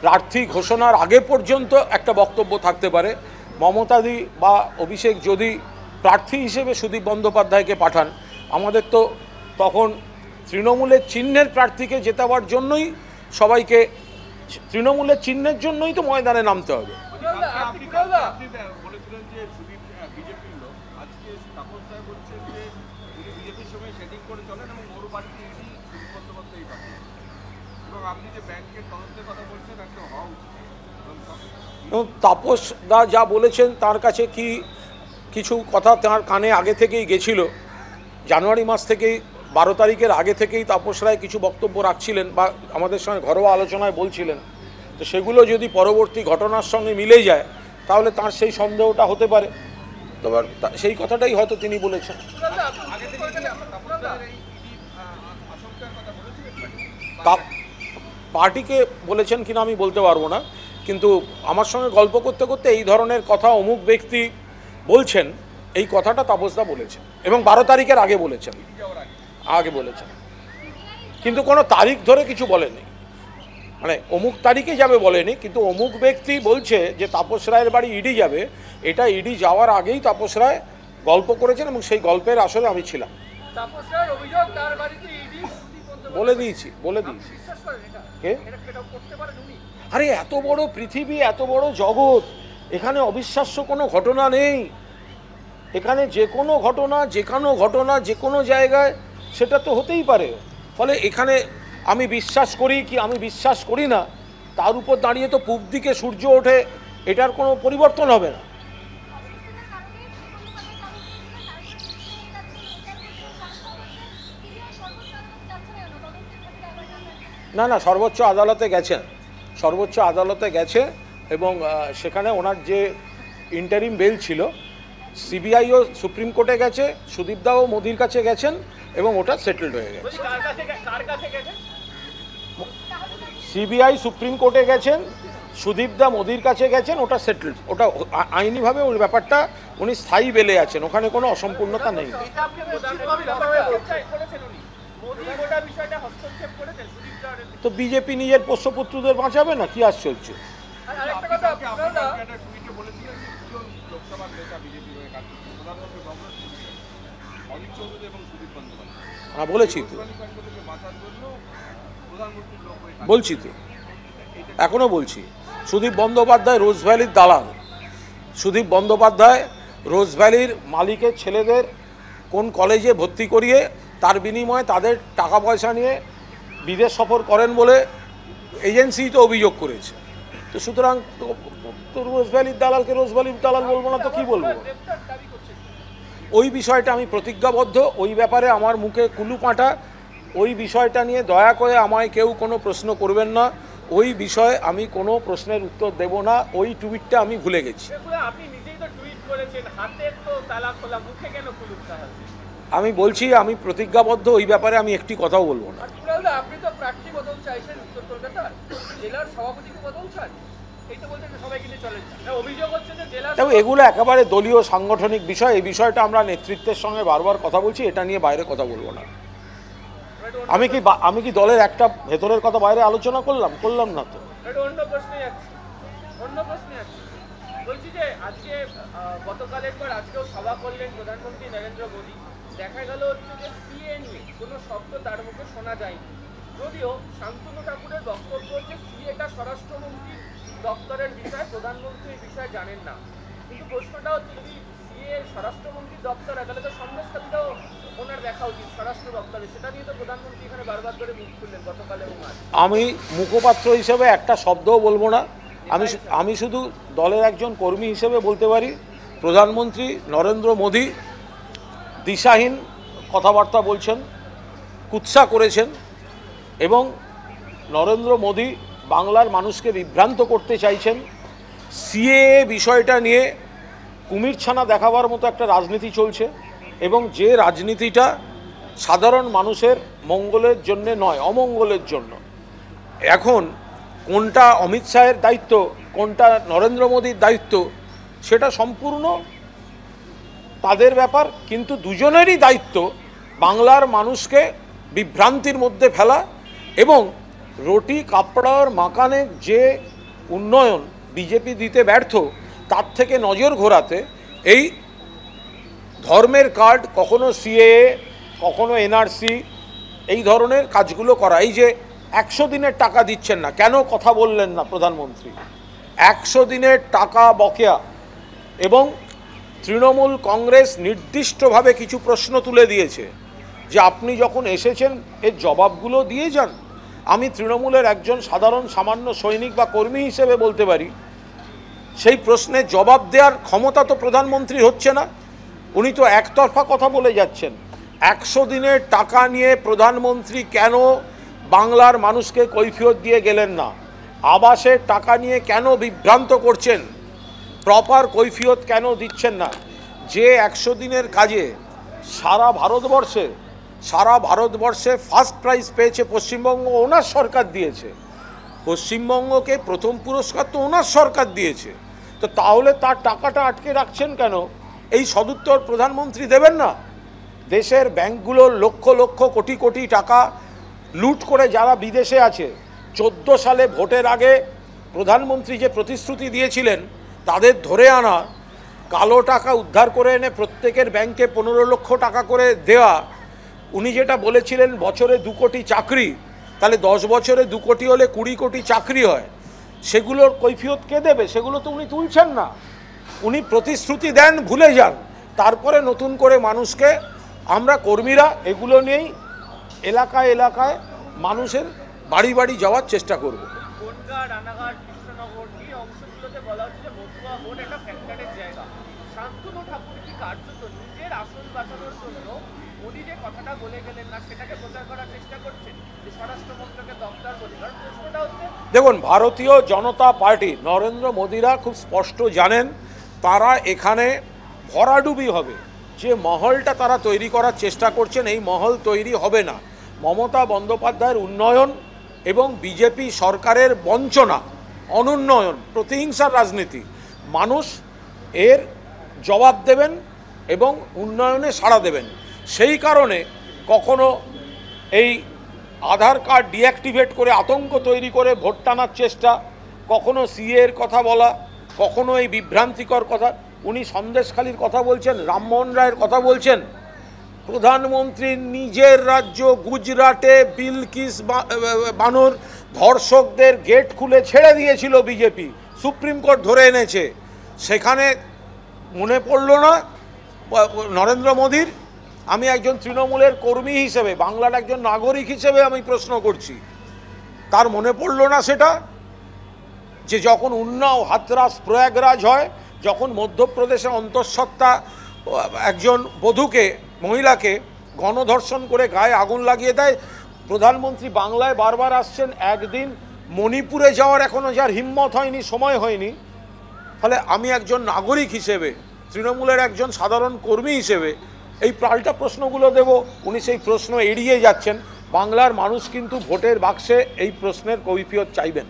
প্রার্থী ঘোষণার আগে পর্যন্ত একটা বক্তব্য থাকতে পারে। মমতাদি বা অভিষেক যদি প্রার্থী হিসেবে সুদীপ বন্দ্যোপাধ্যায়কে পাঠান, আমাদের তো তখন তৃণমূলের চিহ্নের প্রার্থীকে জেতাবার জন্যই সবাইকে, তৃণমূলের চিহ্নের জন্যই তো ময়দানে নামতে হবে। তাপস দা যা বলেছেন তার কাছে কি কিছু কথা তার কানে আগে থেকেই গেছিল। জানুয়ারি মাস থেকেই 12 তারিখের আগে থেকেই তাপস রায় কিছু বক্তব্য রাখছিলেন বা আমাদের সঙ্গে ঘরোয়া আলোচনায় বলছিলেন। তো সেগুলো যদি পরবর্তী ঘটনার সঙ্গে মিলে যায় তাহলে তার সেই সন্দেহটা হতে পারে। তবে সেই কথাটাই হয়তো তিনি বলেছেন। পার্টিকে বলেছেন কিনা আমি বলতে পারবো না, কিন্তু আমার সঙ্গে গল্প করতে করতে এই ধরনের কথা অমুক ব্যক্তি বলছেন, এই কথাটা তাপসদা বলেছেন এবং 12 তারিখের আগে বলেছেন, কিন্তু কোনো তারিখ ধরে কিছু বলেনি, মানে অমুক তারিখে যাবে বলেনি, কিন্তু অমুক ব্যক্তি বলছে যে তাপস রায়ের বাড়ি ইডি যাবে, এটা ইডি যাওয়ার আগেই তাপস রায় গল্প করেছেন এবং সেই গল্পের আসলে আমি ছিলাম। বলে দিয়েছি কে? আরে এত বড় পৃথিবী, এত বড় জগৎ, এখানে অবিশ্বাস্য কোনো ঘটনা নেই। এখানে যে কোনো ঘটনা যে কোনো জায়গায় সেটা তো হতেই পারে। ফলে এখানে আমি বিশ্বাস করি কি আমি বিশ্বাস করি না তার উপর দাঁড়িয়ে তো পূব দিকে সূর্য ওঠে, এটার কোনো পরিবর্তন হবে না। না, সর্বোচ্চ আদালতে গেছে এবং সেখানে ওনার যে ইন্টারিম বেল ছিল, সিবিআইও সুপ্রিম কোর্টে গেছে, সুদীপদাও মোদির কাছে গেছেন এবং ওটা সেটেলড হয়ে গেছে। সিবিআই সুপ্রিম কোর্টে গেছেন, সুদীপদা মোদির কাছে গেছেন, ওটা সেটেলড, ওটা আইনিভাবে ওই ব্যাপারটা উনি স্থায়ী বেলে আছেন, ওখানে কোনো অসম্পূর্ণতা নেই। তো বিজেপি নিজের পোষ্যপুত্রদের বাঁচাবে না, কি আশ্চর্য। হ্যাঁ বলেছি তো, এখনো বলছি, সুদীপ বন্দ্যোপাধ্যায় রোজভ্যালির দালাল। সুদীপ বন্দ্যোপাধ্যায় রোজভ্যালির মালিকের ছেলেদের কোন কলেজে ভর্তি করিয়ে তার বিনিময়ে তাদের টাকা পয়সা নিয়ে বিদেশ সফর করেন বলে এজেন্সি তো অভিযোগ করেছে। তো সুতরাং তো রোজভ্যালির দালালকে রোজভ্যালির দালাল বলবো না তো কি বলবো। ওই বিষয়টা আমি প্রতিজ্ঞাবদ্ধ, ওই ব্যাপারে আমার মুখে কুলুপাঁটা, ওই বিষয়টা নিয়ে দয়া করে আমায় কেউ কোনো প্রশ্ন করবেন না, ওই বিষয়ে আমি কোনো প্রশ্নের উত্তর দেব না, ওই টুইটটা আমি ভুলে গেছি। আমি বলছি আমি প্রতিজ্ঞাবদ্ধ, ওই ব্যাপারে আমি একটি কথাও বলবো না। এগুলো একেবারে দলীয় সাংগঠনিক বিষয়, এই বিষয়টা আমরা নেতৃত্বের সঙ্গে বারবার কথা বলছি, এটা নিয়ে বাইরে কথা বলবো না। আমি কি দলের একটা ভেতরের কথা বাইরে আলোচনা করলাম না তো। বলছি যে আজকে গতকালের পর আজকেও সভা করলেন প্রধানমন্ত্রী নরেন্দ্র মোদী, দেখা গেল হচ্ছে যে সিএ নিয়ে কোনো শব্দ তার মুখে শোনা যায়নি, যদিও শান্তনু ঠাকুরের বক্তব্য হচ্ছে সিএটা স্বরাষ্ট্রমন্ত্রীর দপ্তরের বিষয়, প্রধানমন্ত্রী এই বিষয়ে জানেন না। কিন্তু প্রশ্নটা হচ্ছে যদি সিএ স্বরাষ্ট্রমন্ত্রীর দপ্তরে, তাহলে তো সন্দেশখালীটাও ওনার দেখা উচিত স্বরাষ্ট্র দপ্তরে, সেটা নিয়ে তো প্রধানমন্ত্রী এখানে বারবার করে মুখ খুললেন গতকাল এবং আজ। আমি মুখপাত্র হিসেবে একটা শব্দও বলবো না, আমি শুধু দলের একজন কর্মী হিসেবে বলতে পারি প্রধানমন্ত্রী নরেন্দ্র মোদী দিশাহীন কথাবার্তা বলছেন, কুৎসা করেছেন এবং নরেন্দ্র মোদী বাংলার মানুষকে বিভ্রান্ত করতে চাইছেন। সিএএ বিষয়টা নিয়ে কুমিরছানা দেখাবার মতো একটা রাজনীতি চলছে এবং যে রাজনীতিটা সাধারণ মানুষের মঙ্গলের জন্য নয়, অমঙ্গলের জন্য। এখন কোনটা অমিত শাহের দায়িত্ব, কোনটা নরেন্দ্র মোদীর দায়িত্ব, সেটা সম্পূর্ণ তাদের ব্যাপার, কিন্তু দুজনেরই দায়িত্ব বাংলার মানুষকে বিভ্রান্তির মধ্যে ফেলা এবং রুটি কাপড়ার মাকানে যে উন্নয়ন বিজেপি দিতে ব্যর্থ, তার থেকে নজর ঘোরাতে এই ধর্মের কার্ড, কখনো সিএএ, কখনো এনআরসি, এই ধরনের কাজগুলো করা। এই যে 100 দিনের টাকা দিচ্ছেন না, কেন কথা বললেন না প্রধানমন্ত্রী? 100 দিনের টাকা বকেয়া, এবং তৃণমূল কংগ্রেস নির্দিষ্টভাবে কিছু প্রশ্ন তুলে দিয়েছে যে আপনি যখন এসেছেন এর জবাবগুলো দিয়ে যান। আমি তৃণমূলের একজন সাধারণ সামান্য সৈনিক বা কর্মী হিসেবে বলতে পারি, সেই প্রশ্নের জবাব দেওয়ার ক্ষমতা তো প্রধানমন্ত্রী হচ্ছে না। উনি তো একতরফা কথা বলে যাচ্ছেন। 100 দিনের টাকা নিয়ে প্রধানমন্ত্রী কেন বাংলার মানুষকে কৈফিয়ত দিয়ে গেলেন না? আবাসের টাকা নিয়ে কেন বিভ্রান্ত করছেন? প্রপার কৈফিয়ত কেন দিচ্ছেন না? যে 100 দিনের কাজে সারা ভারতবর্ষে ফার্স্ট প্রাইজ পেয়েছে পশ্চিমবঙ্গ, ওনার সরকার দিয়েছে। পশ্চিমবঙ্গকে প্রথম পুরস্কার তো ওনার সরকার দিয়েছে। তো তাহলে তার টাকাটা আটকে রাখছেন কেন? এই সদুত্তর প্রধানমন্ত্রী দেবেন না? দেশের ব্যাংকগুলোর লক্ষ লক্ষ কোটি কোটি টাকা লুট করে যারা বিদেশে আছে, 14 সালে ভোটের আগে প্রধানমন্ত্রী যে প্রতিশ্রুতি দিয়েছিলেন তাদের ধরে আনা, কালো টাকা উদ্ধার করে এনে প্রত্যেকের ব্যাংকে 15 লক্ষ টাকা করে দেওয়া, উনি যেটা বলেছিলেন বছরে 2 কোটি চাকরি, তাহলে 10 বছরে 2 কোটি হলে 20 কোটি চাকরি হয়। সেগুলোর কৈফিয়ত কে দেবে? সেগুলো তো উনি তুলছেন না। উনি প্রতিশ্রুতি দেন, ভুলে যান, তারপরে নতুন করে মানুষকে, আমরা কর্মীরা এগুলো নিয়েই এলাকায় এলাকায় মানুষের বাড়ি বাড়ি যাওয়ার চেষ্টা করব। বনগাঁ, রানাঘাট, কৃষ্ণনগর এই অংশগুলোতে বলা হচ্ছে যে মতুয়া ভোট একটা ফ্যাক্টরের জায়গা। শান্তনু ঠাকুর কি কার্যত নিজের আসন বাঁচানোর জন্য মোদী যে কথাটা বলে গেলেন না, সেটাকে প্রচার করার চেষ্টা করছেন যে স্বরাষ্ট্রমন্ত্রকে দপ্তর বলি? কারণ প্রশ্নটা হচ্ছে, দেখুন, ভারতীয় জনতা পার্টি, নরেন্দ্র মোদীরা খুব স্পষ্ট জানেন তারা এখানে ভরাডুবি হবে। যে মহলটা তারা তৈরি করার চেষ্টা করছেন, এই মহল তৈরি হবে না। মমতা বন্দ্যোপাধ্যায়ের উন্নয়ন এবং বিজেপি সরকারের বঞ্চনা, অনুন্নয়ন, প্রতিহিংসার রাজনীতি, মানুষ এর জবাব দেবেন এবং উন্নয়নে সাড়া দেবেন। সেই কারণে কখনো এই আধার কার্ড ডিঅ্যাক্টিভেট করে আতঙ্ক তৈরি করে ভোট টানার চেষ্টা, কখনো সিএর কথা বলা, কখনো এই বিভ্রান্তিকর কথা। উনি সন্দেশখালির কথা বলছেন, রামমোহন রায়ের কথা বলছেন। প্রধানমন্ত্রীর নিজের রাজ্য গুজরাটে বিলকিস বানুর ধর্ষকদের গেট খুলে ছেড়ে দিয়েছিল বিজেপি, সুপ্রিম কোর্ট ধরে এনেছে। সেখানে মনে পড়ল না নরেন্দ্র মোদীর? আমি একজন তৃণমূলের কর্মী হিসেবে, বাংলার একজন নাগরিক হিসেবে আমি প্রশ্ন করছি, তার মনে পড়ল না সেটা? যে যখন উন্নাও, হাথরাস, প্রয়াগরাজ হয়, যখন মধ্যপ্রদেশে অন্তঃসত্ত্বা একজন বধূকে, মহিলাকে গণধর্ষণ করে গায়ে আগুন লাগিয়ে দেয়, প্রধানমন্ত্রী বাংলায় বারবার আসছেন, একদিন মণিপুরে যাওয়ার এখনও যার হিম্মত হয়নি, সময় হয়নি। ফলে আমি একজন নাগরিক হিসেবে, তৃণমূলের একজন সাধারণ কর্মী হিসেবে এই পাল্টা প্রশ্নগুলো দেব, উনি সেই প্রশ্ন এড়িয়ে যাচ্ছেন। বাংলার মানুষ কিন্তু ভোটের বাক্সে এই প্রশ্নের কৈফিয়ত চাইবেন।